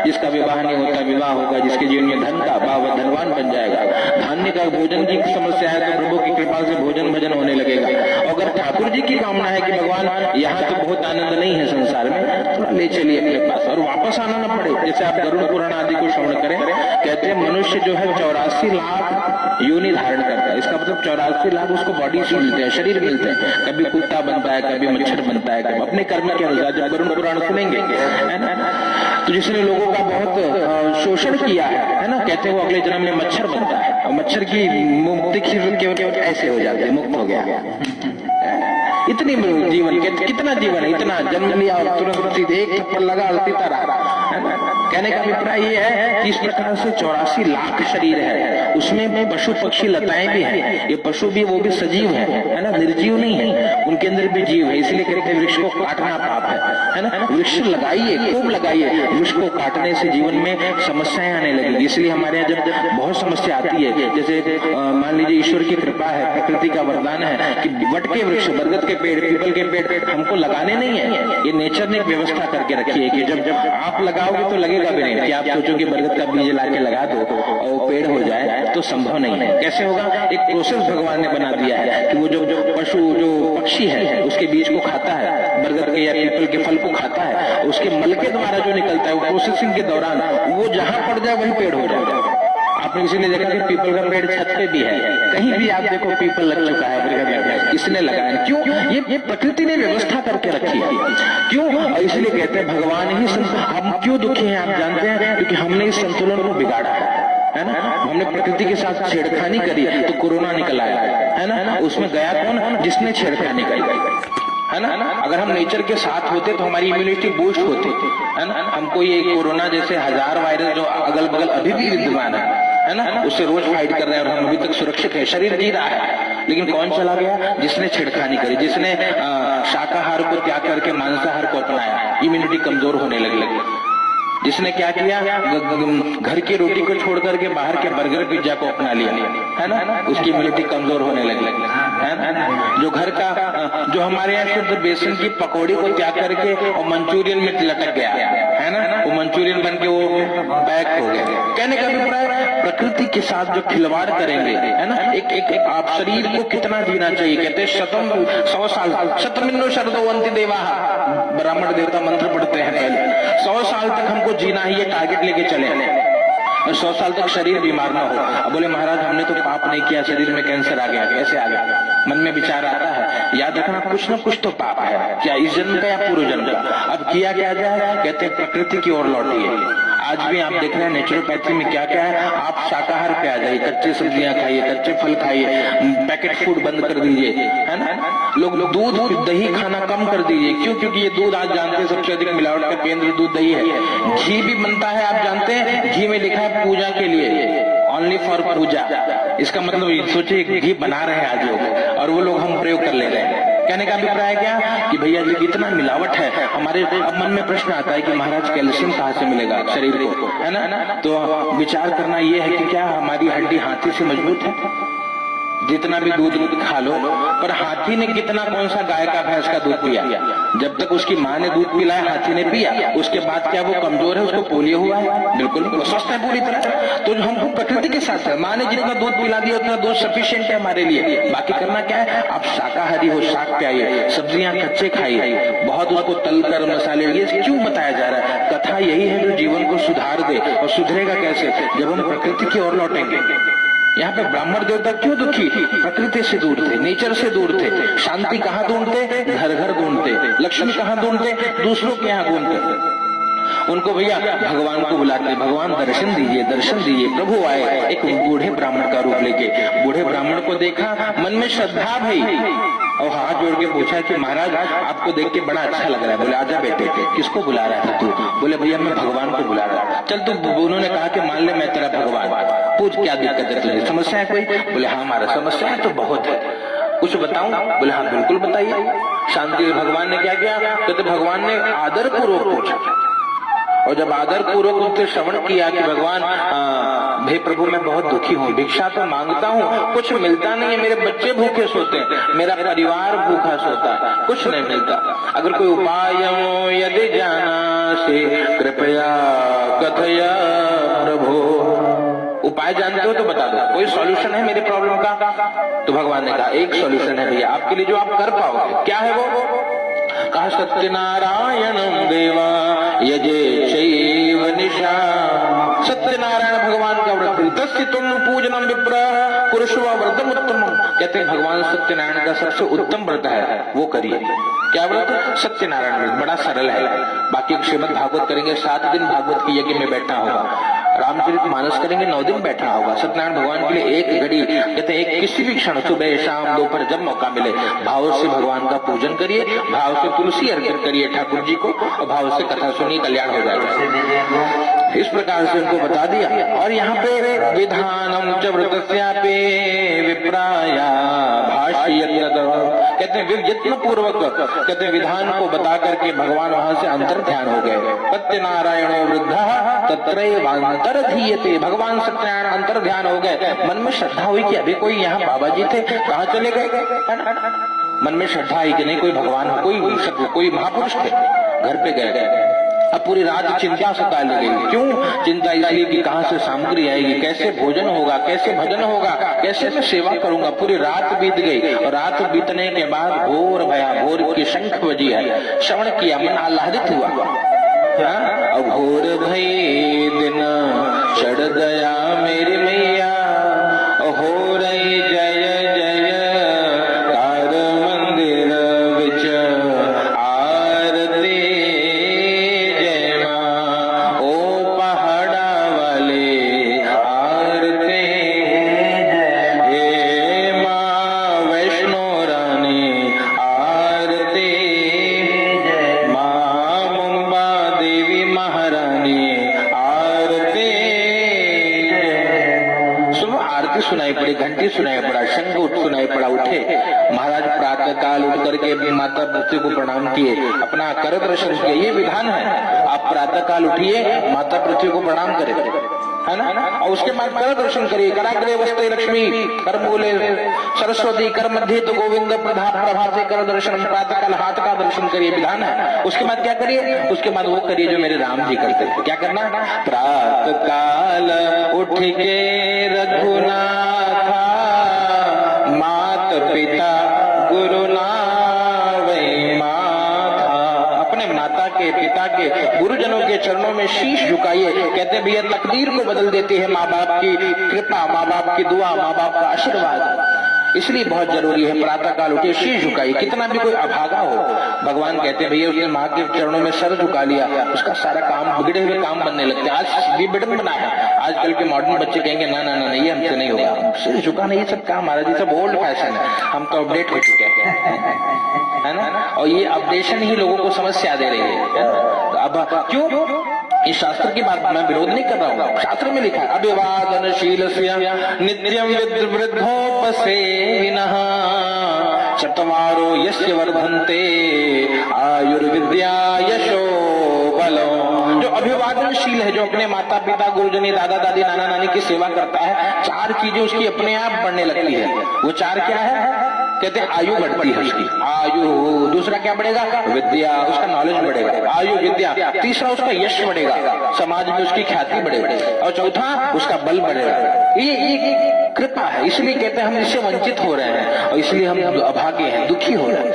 जिसका विवाह नहीं होता विवाह होगा, जिसके जीवन में धन का अभाव है धनवान बन जाएगा। धान्य का भोजन की समस्या है तो प्रभु की कृपा से भोजन भजन होने लगेगा। अगर ठाकुर जी की कामना है कि भगवान यहाँ तो बहुत आनंद नहीं है संसार में, थोड़ा ले चलिए अपने पास और वापस आना न पड़े। जैसे आप गरुड़ पुराण आदि को श्रवण करें, कहते हैं मनुष्य जो है 84 लाख योनि धारण करता है। इसका मतलब 84 लाख उसको बॉडी से मिलते हैं, शरीर मिलते हैं। कभी कुत्ता बनता है, कभी मच्छर बनता है, कभी अपने कर्म के अनुसार। जब गरुड़ पुराण सुनेंगे, है ना, तो जिसने लोगों का बहुत शोषण किया है ना, कहते हैं वो अगले जन्म में मच्छर बनता है और मच्छर की मुक्ति केवल ऐसे हो जाते हैं, मुक्त हो गया। इतनी जीवन कितना जीवन है, इतना जन्म लिया और तुरंत सीधे एक थप्पड़ लगा सीता रहा। कहने का अभिप्राय ये है कि इस प्रकार से 84 लाख शरीर है, उसमें पशु पक्षी लताएं भी हैं। ये पशु भी वो भी सजीव है ना, निर्जीव नहीं है, उनके अंदर भी जीव है। इसलिए कहते हैं वृक्ष को काटना पाप है ना। वृक्ष लगाइए, खूब लगाइए। वृक्ष को काटने से जीवन में समस्याएं आने लगेगी। इसलिए हमारे यहाँ जब बहुत समस्या आती है, जैसे मान लीजिए ईश्वर की कृपा है, प्रकृति का वरदान है कि वट के वृक्ष, बरगद के पेड़, पीपल के पेड़ हमको लगाने नहीं है। ये नेचर ने एक व्यवस्था करके रखी है कि जब आप लगाओगे तो लगेगा भी नहीं। कि आप सोचोगे बरगद का बीज लाके लगा दो और वो पेड़ हो जाए, तो संभव नहीं है। कैसे होगा, एक प्रोसेस भगवान ने बना दिया है कि वो जो पशु जो पक्षी है उसके बीज को खाता है, बरगद के या पीपल के फल को खाता है, उसके मल के द्वारा जो निकलता है वो प्रोसेसिंग के दौरान वो जहां पड़ जाए वही पेड़ हो जाएगा। आपने किसी ने देखा कि पीपल का पेड़ छत पे भी है, कहीं भी आप देखो पीपल लग चुका है, बरगद किसने लगाया, क्यों, ये प्रकृति ने व्यवस्था करके रखी है। क्यों, इसलिए कहते हैं भगवान ही हम क्यों दुखी हैं आप जानते हैं, क्योंकि हमने इस संतुलन को बिगाड़ा है ना। हमने प्रकृति के साथ छेड़खानी करी तो कोरोना निकल आया, है ना। उसमें गया कौन, जिसने छेड़खानी करी, है ना। अगर हम नेचर के साथ होते तो हमारी इम्यूनिटी बूस्ट होती, है ना। हमको ये कोरोना जैसे 1000 वायरस जो अगल बगल अभी भी विद्यमान है ना, उससे रोज फाइट कर रहे हैं और हम अभी तक सुरक्षित है, शरीर जी रहा है। लेकिन कौन चला गया, जिसने छेड़खानी करी, जिसने शाकाहार को त्याग करके मांसाहार को अपनाया, इम्यूनिटी कमजोर होने लगी। जिसने क्या किया, घर की रोटी को छोड़ करके बाहर के बर्गर पिज्जा को अपना लिया, है ना, उसकी इम्यूनिटी कमजोर होने लगी, है ना। जो घर का जो हमारे यहाँ शुद्ध बेसन की पकौड़ी को त्याग करके और मंचूरियन में लटक गया, है ना, वो मंचूरियन बन के वो पैक हो गया। कहने का अभिप्राय प्रकृति के साथ जो खिलवाड़ करेंगे, है ना, एक आप शरीर को कितना जीना चाहिए। कहते हैं 100 साल, शतमिन्नो शरदोवंति देवा, ब्राह्मण देवता मंत्र पढ़ते हैं पहले, 100 साल तक हमको जीना ही, ये टारगेट लेके चले और 100 साल तक शरीर बीमार ना हो। अब बोले महाराज हमने तो पाप नहीं किया, शरीर में कैंसर आ गया, कैसे आ गया। मन में विचार आता है, याद रखना कुछ न कुछ तो पाप है, क्या इस जन्म का या पूर्व जन्म का। अब किया क्या जाए, कहते हैं प्रकृति की ओर लौटिए। आज भी आप देख रहे हैं नेचुरोपैथी में क्या क्या है, आप शाकाहार पे आ जाइए, कच्चे सब्जियां खाइए, कच्चे फल खाइए, पैकेट फूड बंद कर दीजिए, है ना। लोग दूध दही खाना कम कर दीजिए। क्यों, क्योंकि ये दूध आज जानते हैं सबसे अधिक मिलावट का केंद्र दूध दही है। घी भी बनता है आप जानते हैं, घी में लिखा है पूजा के लिए, ओनली फॉर पूजा। इसका मतलब सोचिए घी बना रहे हैं आज लोग और वो लोग हम प्रयोग कर ले रहे हैं। कहने का अभिप्राय क्या कि भैया जी इतना मिलावट है हमारे। अब मन में प्रश्न आता है कि महाराज कैल्शियम कहाँ से मिलेगा शरीर को, है ना। तो विचार करना ये है कि क्या हमारी हड्डी हाथी से मजबूत है। जितना भी दूध खा लो, पर हाथी ने कितना, कौन सा गाय का भैंस का दूध पिया, जब तक उसकी माँ ने दूध पिलाया हाथी ने पिया, उसके बाद क्या वो कमजोर है, उसको पोलियो हुआ है, बिल्कुल स्वस्थ है पूरी तरह। तो हमको प्रकृति के साथ है, माँ ने जितना दूध पिला दिया उतना दूध सफिशिएंट है हमारे लिए। बाकी करना क्या है, आप शाकाहारी हो, शाक पियाइए, सब्जियां कच्चे खाइए, बहुत उसको तल कर मसाले। ये क्यों बताया जा रहा है, कथा यही है जो जीवन को सुधार दे। और सुधरेगा कैसे, जब हम प्रकृति की ओर लौटेंगे। यहाँ पे ब्राह्मण देवता क्यों दुखी, प्रकृति से दूर थे, नेचर से दूर थे। शांति कहाँ ढूंढते, घर घर ढूंढते। लक्ष्मी कहाँ ढूंढते, दूसरों के यहाँ ढूंढते। उनको भैया भगवान को बुलाते, भगवान दर्शन दीजिए, दर्शन दीजिए। प्रभु आए एक बूढ़े ब्राह्मण का रूप लेके। बूढ़े ब्राह्मण को देखा, मन में श्रद्धा भई और हाथ जोड़ के पूछा कि महाराज आपको देख के बड़ा अच्छा लग रहा है। बोले आजा बेटे, किसको बुला रहा था तू? बोले भैया मैं भगवान को बुला रहा था। चल तू, उन्होंने कहा कि मान ले मैं तेरा भगवान, पूछ क्या दिक्कत है तुझे, समस्या है कोई? बोले हाँ हमारा समस्या है तो बहुत है, कुछ बताऊं? बोले हाँ बिल्कुल बताइए। शांति भगवान ने क्या किया? कहते भगवान ने आदर पूर्वक पूछा और जब आदर पूर्वक उनसे श्रवण किया कि भगवान हे प्रभु मैं बहुत दुखी हूँ, भिक्षा तो मांगता हूँ, कुछ मिलता नहीं है, मेरे बच्चे भूखे सोते हैं, मेरा परिवार भूखा सोता है, कुछ नहीं मिलता। अगर कोई उपाय यदि जाना से कृपया कथया प्रभु, उपाय जानते हो तो बता दो, कोई सॉल्यूशन है मेरे प्रॉब्लम का? तो भगवान ने कहा एक सॉल्यूशन है भैया आपके लिए जो आप कर पाओगे। क्या है वो? कहा सत्यनारायणं देवा यजे चैव निशा। सत्यनारायण भगवान का व्रत, तस्य तुम पूजनम विप्र पुरुषवा व्रतम उत्तमम। कहते हैं भगवान सत्यनारायण का सबसे उत्तम व्रत है, वो करिए। क्या व्रत? सत्यनारायण व्रत, बड़ा सरल है। बाकी श्रीमद् भागवत करेंगे 7 दिन भागवत की यज्ञ में बैठना होगा, रामचरित मानस करेंगे 9 दिन बैठना होगा। सत्यनारायण भगवान के लिए एक घड़ी, कहते हैं एक किसी भी क्षण, सुबह शाम दोपहर जब मौका मिले, भाव से भगवान का पूजन करिए, भाव से तुलसी अर्पित करिए ठाकुर जी को और भाव से कथा सुनिए, कल्याण हो जाएगा। इस प्रकार से उनको बता दिया। और यहाँ पे विधानम च व्रतस्यापि विप्राया भाष्य, कहते हैं यत्न पूर्वक, कहते हैं विधान को बता करके भगवान वहां से अंतर ध्यान हो गए। सत्यनारायणो वृद्धा तत्रैवांतर धीयते, भगवान सत्यनारायण अंतर ध्यान हो गए। मन में श्रद्धा हुई कि अभी कोई यहाँ बाबा जी थे, कहाँ चले गए? मन में श्रद्धा आई कि नहीं कोई भगवान, कोई महापुरुष थे, घर पे गए। अब पूरी रात चिंता सता ली गई। क्यों चिंता? इसलिए कि कहां से सामग्री आएगी, कैसे भोजन होगा, कैसे भजन होगा, कैसे मैं सेवा करूंगा। पूरी रात बीत गई और रात बीतने के बाद भोर भया, भोर की शंख बजी है, श्रवण किया, मन आह्लादित हुआ। भोर भई दिन चढ़ गया मेरी मैया, हो रही जय जय कार मंदिर विच आरती, जय मां ओ पहाड़ा वाले आरती, हे मां वैष्णो रानी आरती, मां मुंबा देवी महारानी आरती। सुनो आरती सुनाई पड़ी, घंटी सुनाई पड़ा, शंख सुनाई पड़ा। उठे महाराज प्रातः काल उठ करके अपनी माता पृथ्वी को प्रणाम किए, अपना कर दर्शन किया। ये विधान है, आप प्रातः काल उठिए, माता पृथ्वी को प्रणाम करें, है ना, और उसके बाद कर दर्शन करिए। कराग्रे वस्ते लक्ष्मी, कर मूले सरस्वती, कर मध्य तो गोविंद, प्रभाते कर दर्शन, प्रातः काल हाथ का दर्शन करिए, विधान है। उसके बाद क्या करिए? उसके बाद वो करिए जो मेरे राम जी करते थे। क्या करना? प्रातः काल उठ के रघुनाथा, मात पिता गुरु नावे माथा। अपने माता के, पिता के, गुरुजनों के चरणों में शीश झुकाइए। कहते हैं भैया तकदीर को बदल देती है माँ बाप की कृपा, माँ बाप की दुआ, माँ बाप का आशीर्वाद। इसलिए बहुत जरूरी है प्रातः काल उठे, शीश झुकाइए। कितना भी कोई अभागा हो, भगवान कहते हैं भैया उसने माँ के चरणों में सर झुका लिया, उसका सारा काम, बिगड़े हुए काम बनने लगते हैं। आज भी विडंबना है, आजकल के मॉडर्न बच्चे कहेंगे ना ना ना ये हमसे नहीं होगा, सिर झुकाना ये सब काम महाराज, ये सब ओल्ड फैशन है, हम तो अपडेट हो चुके हैं, है ना। और ये अपडेशन ही लोगों को समस्या दे रही है। अब क्यों? इस शास्त्र की बात मैं विरोध नहीं कर रहा हूँ, शास्त्र में लिखा है अभिवादनशील नित्यम वृद्धोपसेविनः चत्वारो यस्य वर्धन्ते आयुर्विद्या यशो बलो। जो अभिवादनशील है, जो अपने माता पिता, गुरुजनी, दादा दादी, नाना नानी की सेवा करता है, 4 चीजें उसकी अपने आप बढ़ने लगती है। वो 4 क्या है? कहते हैं आयु बढ़ती है उसकी, आयु। दूसरा क्या बढ़ेगा? विद्या, उसका नॉलेज बढ़ेगा, आयु विद्या। तीसरा उसका यश बढ़ेगा, समाज में उसकी ख्याति बढ़ेगी। और चौथा उसका बल बढ़ेगा। ये कृपा है, इसलिए कहते हैं हम इससे वंचित हो रहे हैं और इसलिए हम अभागे हैं, दुखी हो रहे हैं।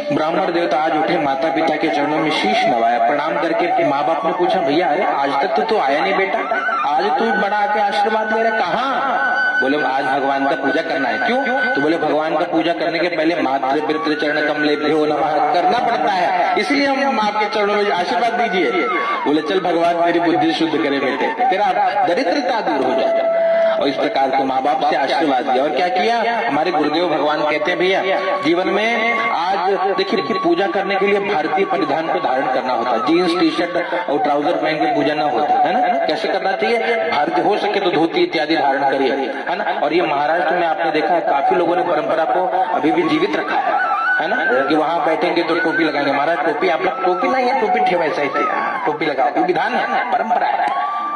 ब्राह्मण देवता आज उठे, माता पिता के चरणों में शीश नवाया, प्रणाम करके माँ बाप ने पूछा भैया अरे आज तक तो आया नहीं बेटा, आज तू बड़ा आके आशीर्वाद ले रहा, कहाँ? बोले आज भगवान का पूजा करना है। क्यों? तो बोले भगवान का पूजा करने के पहले मातृ पितृ चरण कमलेभ्यो नमः करना पड़ता है, इसलिए हम आपके चरणों में आशीर्वाद दीजिए। बोले चल भगवान तेरी बुद्धि शुद्ध करे बेटे, तेरा दरिद्रता दूर हो जाए। और इस प्रकार के माँ बाप से आशीर्वाद दिया। और क्या किया? हमारे गुरुदेव भगवान कहते हैं भैया जीवन में आज देखिए पूजा करने के लिए भारतीय परिधान को धारण करना होता है। जीन्स टी शर्ट और ट्राउजर पहन के पूजा ना होता है ना। कैसे करना चाहिए? भारतीय हो सके तो धोती इत्यादि धारण करिए, है ना। और ये महाराष्ट्र में आपने देखा है काफी लोगों ने परंपरा को अभी भी जीवित रखा है ना, कि वहां बैठेंगे तो टोपी लगाएंगे। महाराज टोपी आप लोग टोपी नहीं है, टोपी ठेवा ऐसा ही टोपी लगाओ, विधान है, परंपरा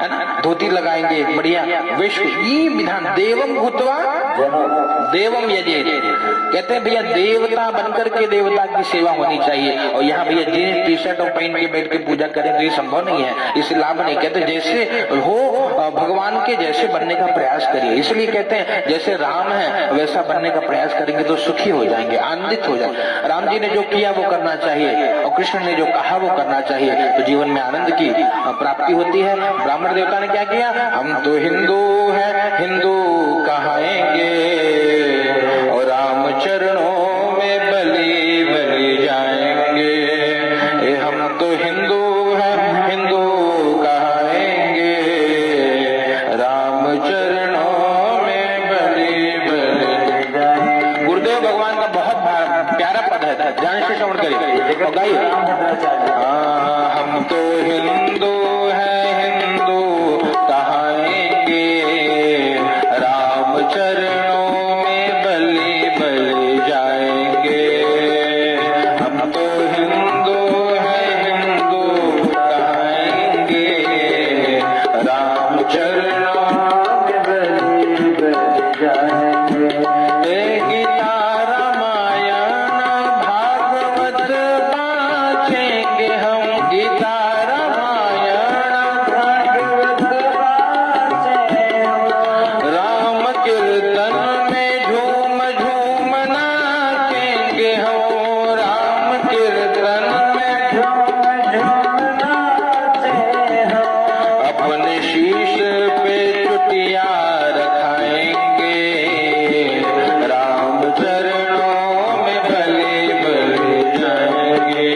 है ना। धोती लगाएंगे बढ़िया विश्व ये विधान देवम भूतवा देवम यजे कहते हैं भैया देवता बनकर के देवता की सेवा होनी चाहिए। और यहाँ भैया जीन्स टी शर्ट और पहन के बैठ के पूजा करें तो ये संभव नहीं है, इसे लाभ नहीं। कहते जैसे हो भगवान के जैसे बनने का प्रयास करिए। इसलिए कहते हैं जैसे राम है वैसा बनने का प्रयास करेंगे तो सुखी हो जाएंगे, आनंदित हो जाएंगे। राम जी ने जो किया वो करना चाहिए और कृष्ण ने जो कहा वो करना चाहिए, तो जीवन में आनंद की प्राप्ति होती है। ब्राह्मण देवता ने क्या किया? हम तो हिंदू हैं, हिंदू कहाएंगे और राम चरणों में बलि बलि जाएंगे। हम तो हिंदू हैं, हिंदू कहाएंगे राम चरणों में बलि बलि जाएंगे। गुरुदेव भगवान का बहुत प्यारा पद है, ध्यान से श्रवण करिए और गाइए। हम तो हिंदू हैं, हिंदू कहाएंगे राम चरणों में बलि बलि जाएंगे। हम तो हिंदू हैं, हिंदू कहाएंगे राम चरणों में बलि बलि जाएंगे। गीता रामायण भागवत बाँचेंगे हम, गीता रामायण भागवत बाँचेंगे। राम कीर्तन में झूम झूम नाचेंगे हम, राम कीर्तन में झूम झूम नाचेंगे हम। अपने शीश पे चुटिया रखाएंगे राम चरणों में बलि बलि जाएंगे।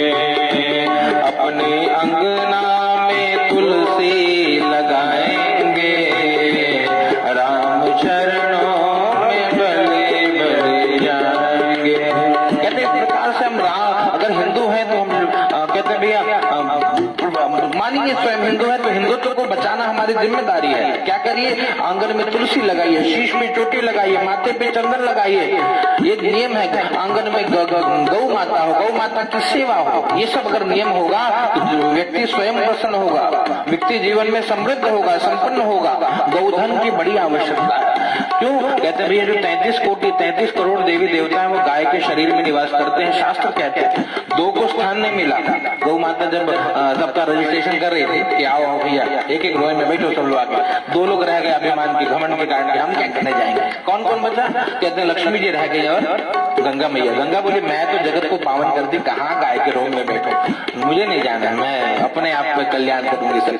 अपने अंगना में तुलसी लगाएंगे राम चरणों में बलि बलि जाएंगे। कहते इस प्रकार से हम अगर हिंदू हैं तो हम कहते हैं भैया मानिए स्वयं हिंदू है तो हिंदुत्व को बचाना हमारी जिम्मेदारी है। क्या करिए? आंगन में तुलसी लगाइए, शीश में चोटी लगाइए, माथे पे चंदन लगाइए। ये नियम है। आंगन में गौ माता हो, गौ माता की सेवा हो, ये सब अगर नियम होगा तो व्यक्ति स्वयं प्रसन्न होगा, व्यक्ति जीवन में समृद्ध होगा, संपन्न होगा। गौधन की बड़ी आवश्यकता है। क्यों? कहते हैं भैया जो 33 करोड़ देवी देवता है वो गाय के शरीर में निवास करते हैं। शास्त्र कहते हैं दो को स्थान नहीं मिला। गौ माता जब सबका रजिस्ट्रेशन कर रही थी कि आओ भैया एक एक रोए में बैठो सब लोग आके, 2 लोग रह गए अभिमान की घमंड के कारण हम क्या करने जाएंगे। कौन कौन बचा? कहते हैं लक्ष्मी जी रह गई और गंगा मैया। गंगा बोली मैं तो जगत को पावन करती, कहाँ गाय के रोम में बैठो, मुझे नहीं जाना, मैं अपने आप पे कल्याण करूंगी सब।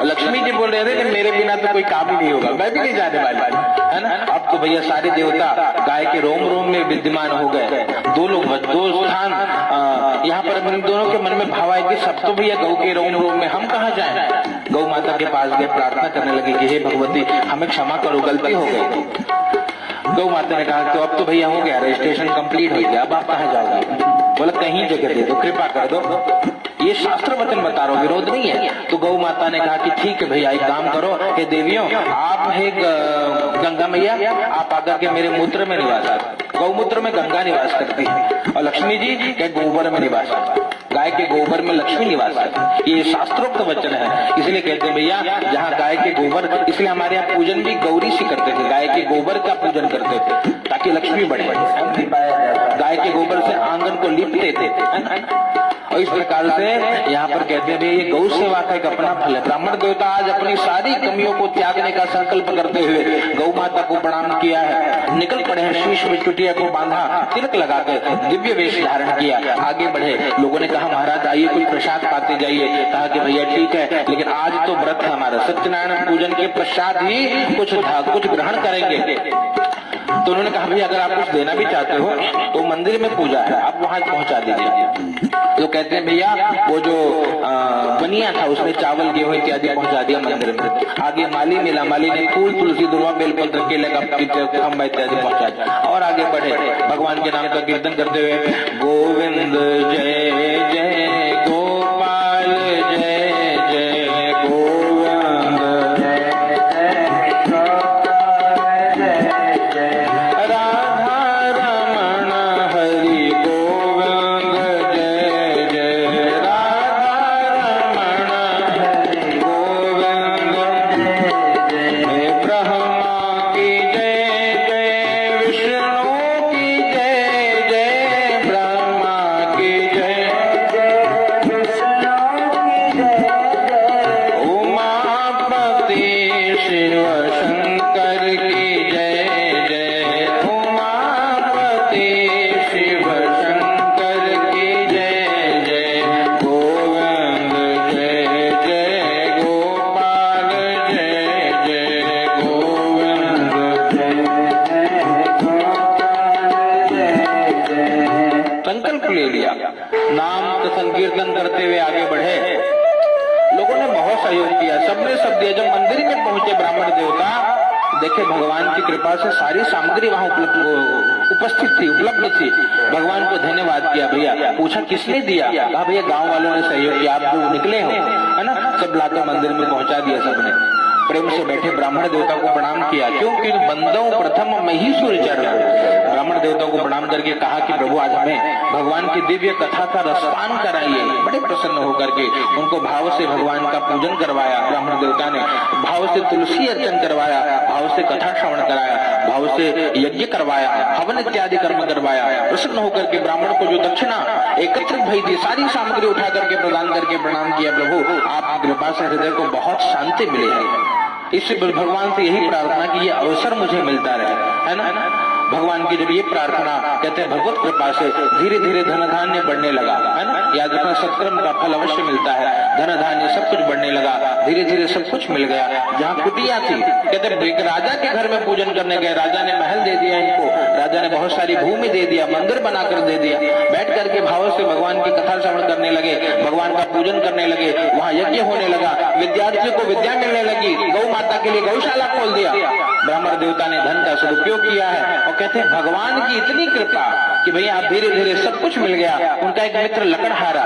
लक्ष्मी जी बोल रहे थे मेरे बिना तो कोई काम ही नहीं होगा, मैं भी नहीं जाने वाली, है ना। अब तो भैया सारे देवता गाय के रोम रोम में विद्यमान हो गए। 2 लोग 2 स्थान यहाँ पर इन दोनों के मन में भाव आए कि सब तो भैया गौ के रोम रोम में, हम कहाँ जाए। गौ माता के पास गए, प्रार्थना करने लगे कि हे भगवती हमें क्षमा करो, गलती हो गई। गौ माता ने कहा तो अब तो भैया हो गया, रजिस्ट्रेशन कंप्लीट हो गया, अब आप कहाँ जाओगे। बोला कहीं जगह दे दो, कृपा कर दो। ये शास्त्र वचन बता रहा, विरोध नहीं है। तो गौ माता ने कहा कि ठीक है भैया एक काम करो, हे देवियों आप है गंगा मैया, आप आकर के मेरे मूत्र में निवास करो। गौमूत्र में गंगा निवास करती है और लक्ष्मी जी के गोबर में निवास करती है। गाय के गोबर में लक्ष्मी निवास करती है। ये शास्त्रोक्त वचन है। इसलिए कहते हैं भैया जहाँ गाय के गोबर, इसलिए हमारे यहाँ पूजन भी गौरी से करते थे, गाय के गोबर का पूजन करते थे ताकि लक्ष्मी बढ़े। गाय के गोबर से आंगन को लिपते थे। और इस प्रकार से यहाँ पर कहते हैं ये गौ सेवा का एक अपना फल है। ब्राह्मण देवता आज अपनी सारी कमियों को त्यागने का संकल्प करते हुए गौ माता को प्रणाम किया है, निकल पड़े हैं, शीश में चुटिया को बांधा, तिलक लगाकर दिव्य वेश धारण किया, आगे बढ़े। लोगों ने कहा कहा महाराज आइए कुछ प्रसाद पाते जाइए। कहा कि भैया ठीक है, लेकिन आज तो व्रत है हमारा, सत्यनारायण पूजन के पश्चात ही कुछ ग्रहण करेंगे। तो उन्होंने कहा भैया अगर आप कुछ देना भी चाहते हो तो मंदिर में पूजा है, आप वहां पहुंचा दीजिए। तो कहते हैं भैया वो जो बनिया था उसमें चावल गेहूं इत्यादि पहुंचा दिया मंदिर में। आगे माली मिला, माली ने फूल तुलसी दुर्वा बेलपत्र केले का खंबा इत्यादि पहुंचा दिया और आगे बढ़े भगवान के नाम का कीर्तन करते हुए गोविंद जय जय गोपाल जय जय गोविंद संकीर्तन करते हुए आगे बढ़े। लोगों ने बहुत सहयोग किया, सबने सब दिया। जब मंदिर में पहुंचे ब्राह्मण देवता देखे भगवान की कृपा से सारी सामग्री वहां उपस्थित थी, उपलब्ध थी। भगवान को धन्यवाद किया। भैया पूछा किसने दिया? कहा भैया गांव वालों ने सहयोग किया, आप जो निकले हो है ना, सब लाकर मंदिर में पहुंचा दिया सबने। प्रेम से बैठे ब्राह्मण देवता को प्रणाम किया, क्योंकि बंदों प्रथम महीसुर चरण। ब्राह्मण देवता को प्रणाम करके कहा कि प्रभु आज हमें भगवान की दिव्य कथा का रसपान कराइए। बड़े प्रसन्न होकर के उनको भाव से भगवान का पूजन करवाया। ब्राह्मण देवता ने भाव से तुलसी अर्चन करवाया, भाव से कथा श्रवण कराया, भाव से यज्ञ करवाया, हवन इत्यादि कर्म करवाया। प्रसन्न होकर के ब्राह्मण को जो दक्षिणा एकत्रित भई थी सारी सामग्री उठा करके प्रदान करके प्रणाम किया। प्रभु आपकी कृपा से हृदय को बहुत शांति मिली है। इससे भगवान से यही प्रार्थना कि ये अवसर मुझे मिलता रहे, है ना। भगवान की जब ये प्रार्थना कहते हैं भगवत कृपा से धीरे धीरे धन धान्य बढ़ने लगा, है ना। याद रखना सत्कर्म का फल अवश्य मिलता है। धन धान्य सब कुछ बढ़ने लगा, धीरे धीरे सब कुछ मिल गया। जहाँ कुटिया थी कहते एक राजा के घर में पूजन करने गए, राजा ने महल दे दिया इनको, राजा ने बहुत सारी भूमि दे दिया, मंदिर बनाकर दे दिया। बैठ करके भाव से भगवान की कथा श्रवण करने लगे, भगवान का पूजन करने लगे, वहाँ यज्ञ होने लगा, विद्यार्थियों को विद्या मिलने लगी, गौ माता के लिए गौशाला खोल दिया। ब्राह्मण देवता ने धन का सदुपयोग किया है और कहते हैं भगवान की इतनी कृपा कि भैया आप धीरे धीरे सब कुछ मिल गया। उनका एक मित्र लकड़हारा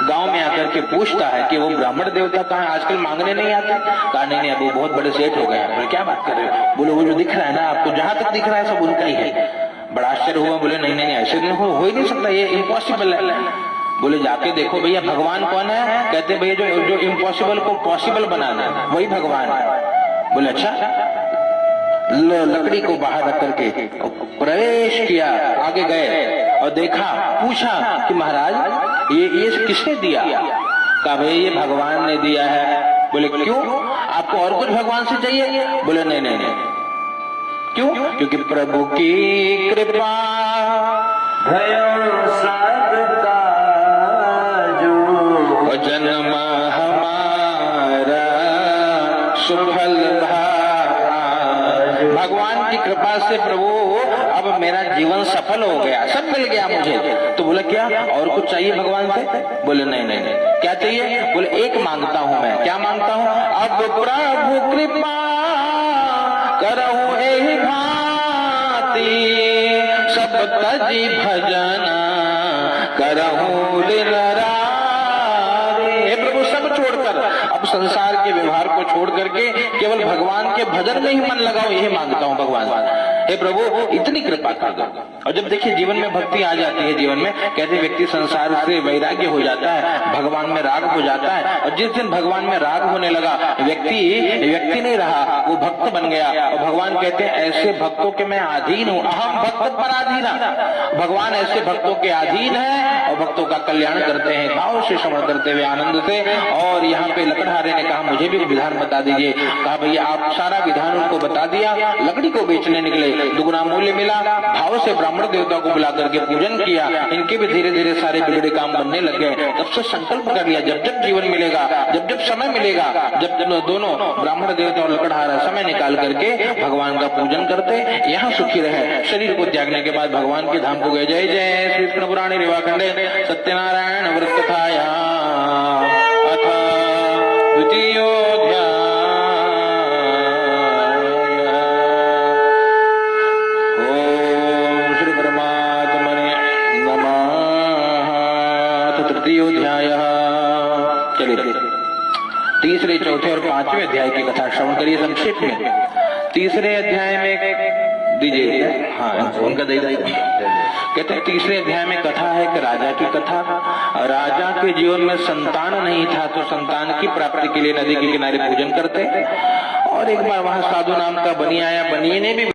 गांव में आकर के पूछता है कि वो ब्राह्मण देवता कहाँ, आजकल मांगने नहीं आते। कहा नहीं अब वो बहुत बड़े सेठ हो गए हैं। बोले क्या बात कर रहे हो? बोले वो जो दिख रहा है ना आपको, जहां तक दिख रहा है सब उनका ही है। बड़ा आश्चर्य हुआ। बोले नहीं नहीं ऐसे नहीं हो ही नहीं सकता, ये इम्पॉसिबल है। बोले जाके देखो भैया भगवान कौन है? कहते भैया जो इम्पॉसिबल को पॉसिबल बनाना वही भगवान है। बोले अच्छा। लकड़ी को बाहर रख करके प्रवेश किया, आगे गए और देखा, पूछा कि महाराज ये किसने दिया? कहा भाई ये भगवान ने दिया है। बोले क्यों, आपको और कुछ भगवान से चाहिए? बोले नहीं नहीं नहीं। क्यों? क्योंकि प्रभु की कृपा भयो साधका जो जन्म हमारा सुफल भगवान की कृपा से प्रभु अब मेरा जीवन सफल हो गया, सब मिल गया मुझे। तो बोले क्या और कुछ चाहिए भगवान से? बोले नहीं नहीं नहीं। क्या चाहिए? बोले एक मांगता हूं मैं। क्या मांगता हूं? अब प्रभु कृपा करहु एहि भांति, सब तजी भजन करहु दिन छोड़कर, अब संसार के व्यवहार को छोड़ करके केवल भगवान के भजन में ही मन लगाओ, यही मांगता हूँ भगवान। हे प्रभु इतनी कृपा कर दो। और जब देखिए जीवन में भक्ति आ जाती है, जीवन में कहते व्यक्ति संसार से वैराग्य हो जाता है, भगवान में राग हो जाता है। और जिस दिन भगवान में राग होने लगा व्यक्ति नहीं रहा, वो भक्त बन गया। और भगवान कहते हैं ऐसे भक्तों के मैं अधीन हूँ, अहम भक्त पराधीन। भगवान ऐसे भक्तों के अधीन है और भक्तों का कल्याण करते हैं, भाव से श्रवण करते हुए आनंद से। और यहाँ पे लकड़हारे ने कहा मुझे भी विधान बता दीजिए। कहा भैया आप सारा विधान उनको बता दिया, लकड़ी को बेचने निकले, दुगुना मूल्य मिला, भाव से ब्राह्मण देवता को बुला करके पूजन किया, इनके भी धीरे धीरे सारे बिगड़े काम बनने लग गए। तब से संकल्प कर लिया जब जब जीवन मिलेगा, जब जब समय मिलेगा, जब जब दोनों ब्राह्मण देवता और लकड़हारा समय निकाल करके भगवान का पूजन करते, यहाँ सुखी रहे। शरीर को त्यागने के बाद भगवान के धाम को गए। जय जय श्री कृष्ण पुराणे रेवाखंडे सत्यनारायण व्रत कथाया अथ द्वितीयोऽध्याय। ओम श्री परमात्मने नमः। अथ तृतीयोऽध्यायः। चलिए तीसरे, चौथे और पांचवें अध्याय की कथा श्रवण करिए संक्षेप में। तीसरे अध्याय में दीजिए, हाँ उनका दे दीजिए। कहते हैं तीसरे अध्याय में कथा है कि राजा की कथा। राजा के जीवन में संतान नहीं था तो संतान की प्राप्ति के लिए नदी के किनारे पूजन करते। और एक बार वहां साधु नाम का बनी आया, बनिए ने भी